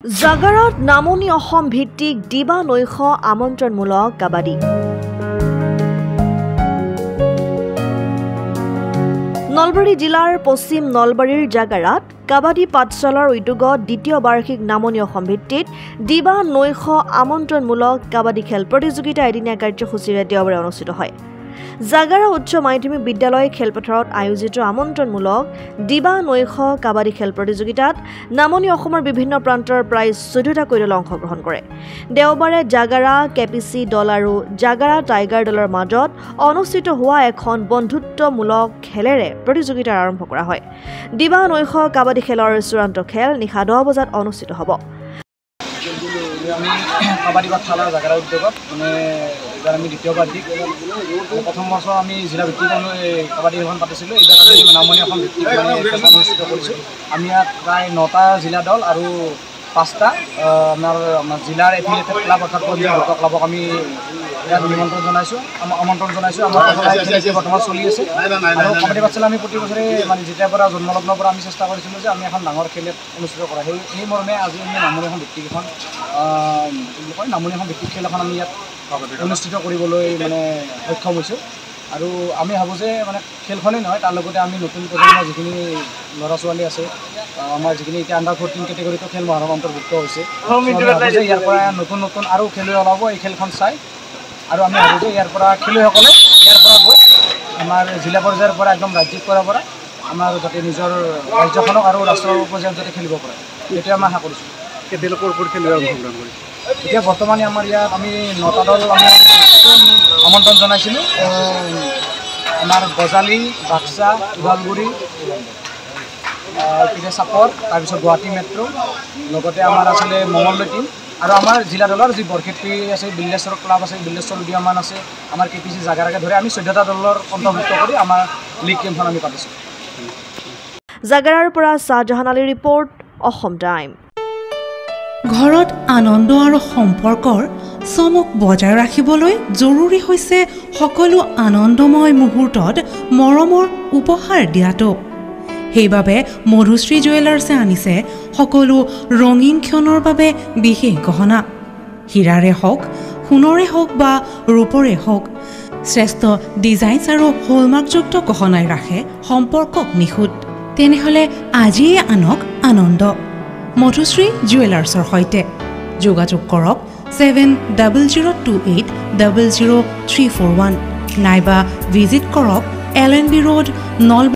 জাগাৰত নামনি অসম ভিত্তিক দিবা নৈশ আমন্ত্ৰণমূলক কাবাডী নলবাৰী জিলাৰ পশ্চিম নলবাৰীৰ জাগাৰাত কাবাডী পাঠশালাৰ উদ্যোগত দ্বিতীয় বাৰ্ষিক নামনি অসম ভিত্তিত দিবা নৈশ আমন্ত্ৰণমূলক কাবাডী খেল প্ৰতিযোগিতা এদিনীয়া কাৰ্যসূচীৰে দেওবাৰে অনুষ্ঠিত হয়। জাগাৰা উচ্চ মাধ্যমিক বিদ্যালয় খেলপথাৰত আয়োজিত আমন্ত্ৰণমূলক দিবা নৈশ কাবাডী খেল প্ৰতিযোগিতাত নামনি অসমৰ বিভিন্ন প্ৰান্তৰ প্ৰায় 14টা দলে অংশগ্ৰহণ কৰে। দেওবাৰে জাগাৰা কেপিচি দল আৰু জাগাৰা টাইগাৰ দলৰ মাজত অনুষ্ঠিত হোৱা এখন বন্ধুত্বমূলক খেলেৰে প্ৰতিযোগিতা আৰম্ভ কৰা হয়। দিবা নৈশ কাবাডী খেলৰ চূড়ান্ত খেল নিশা 10 বজাত অনুষ্ঠিত হ'ব। আমি কাবাডী পাঠশালা জাগাৰা উদ্যোগত এইবাৰ আমি দ্বিতীয় বাৰ্ষিক প্ৰথম বছৰ আমি জিলা ভিত্তিক কাবাডী এখন পাতিছিলোঁ। এইবাৰ আমি নামনি অসম ভিত্তিক অনুষ্ঠিত কৰিছোঁ। আমি ইয়াত প্ৰায় 9টা জিলা দল আৰু 5টা আমাৰ জিলাৰ এফিলিয়েটেড ক্লাব অৰ্থাৎ পঞ্জীভুক্ত ক্লাবক আমি ইয়াত আমন্ত্ৰণ জনাইছোঁ। আমাৰ বৰ্তমান চলি আছে আৰু কাবাডী পাঠশালা আমি প্ৰতি বছৰে যেতিয়াৰ পৰা জন্মলগ্নৰ পৰা আমি চেষ্টা কৰিছিলোঁ যে আমি এখন ডাঙৰ খেল অনুষ্ঠিত কৰা। সেই মৰ্মে আজি আমি নামনি অসম ভিত্তিক এখন নামনি অসম ভিত্তিক খেল এখন আমি ইয়াত অনুষ্ঠিত কৰিবলৈ সক্ষম হৈছোঁ। আৰু আমি ভাবোঁ যে খেলখনেই নহয়, তাৰ লগতে আমি নতুন প্ৰজন্মৰ যিখিনি ল'ৰা ছোৱালী আছে, আমাৰ যিখিনি এতিয়া আণ্ডাৰ 14 কেটেগৰীতো খেল মহাৰণ অন্তৰ্ভুক্ত হৈছে, ইয়াৰ পৰা নতুন আৰু খেলুৱৈ ওলাব এই খেলখন চাই। আৰু আমি ভাবোঁ যে ইয়াৰ পৰা খেলুৱৈসকলে ইয়াৰ পৰা গৈ আমাৰ জিলা পৰ্যায়ৰ পৰা একদম ৰাজ্যিক পৰ্যায়ৰ পৰা আমাৰ যাতে নিজৰ ৰাজ্যখনক আৰু ৰাষ্ট্ৰ পৰ্যায়ত যাতে খেলিব পাৰে, সেইটোৱে আমি আশা কৰিছোঁ। তেওঁলোকৰ ওপৰত খেলুৱৈ অংশগ্ৰহণ কৰিছে। এতিয়া বৰ্তমানে আমাৰ ইয়াত আমি 9টা দল আমি আমন্ত্ৰণ জনাইছিলোঁ। আমাৰ গজালি, বাক্সা, ওদালগুৰি, ইপিনে চাপৰ, তাৰপিছত গুৱাহাটী মেট্ৰ', লগতে আমাৰ আছিলে মঙলদৈ টিম আৰু আমাৰ জিলা দলৰ যি বৰক্ষেত্ৰী আছে, বিল্লেশ্বৰ ক্লাব আছে, বিল্লেশ্বৰ উদীয়মান আছে, আমাৰ কেপিচি জাগাৰাকে ধৰি আমি 14টা দলৰ অন্তৰ্ভুক্ত কৰি আমাৰ লীগ গেমখন আমি পাতিছোঁ। জাগাৰাৰ পৰা শাহজাহান আলীৰ ৰিপৰ্ট, অসম টাইম। ঘৰত আনন্দ আৰু সম্পৰ্কৰ চমক বজাই ৰাখিবলৈ জৰুৰী হৈছে সকলো আনন্দময় মুহূৰ্তত মৰমৰ উপহাৰ দিয়াটো। সেইবাবে মধুশ্ৰী জুৱেলাৰ্ছে আনিছে সকলো ৰঙীন ক্ষণৰ বাবে বিশেষ গহনা। হীৰাৰে হওক, সোণৰে হওক বা ৰূপৰে হওক, শ্ৰেষ্ঠ ডিজাইনছ আৰু হলমাৰ্কযুক্ত গহনাই ৰাখে সম্পৰ্কক নিখুঁত। তেনেহ'লে আজিয়ে আনক আনন্দ মধুশ্ৰী জুৱেলাৰ্ছৰ সৈতে। যোগাযোগ কৰক 7002800341 নাইবা ভিজিট কৰক LNB ৰোড, নলবাৰী।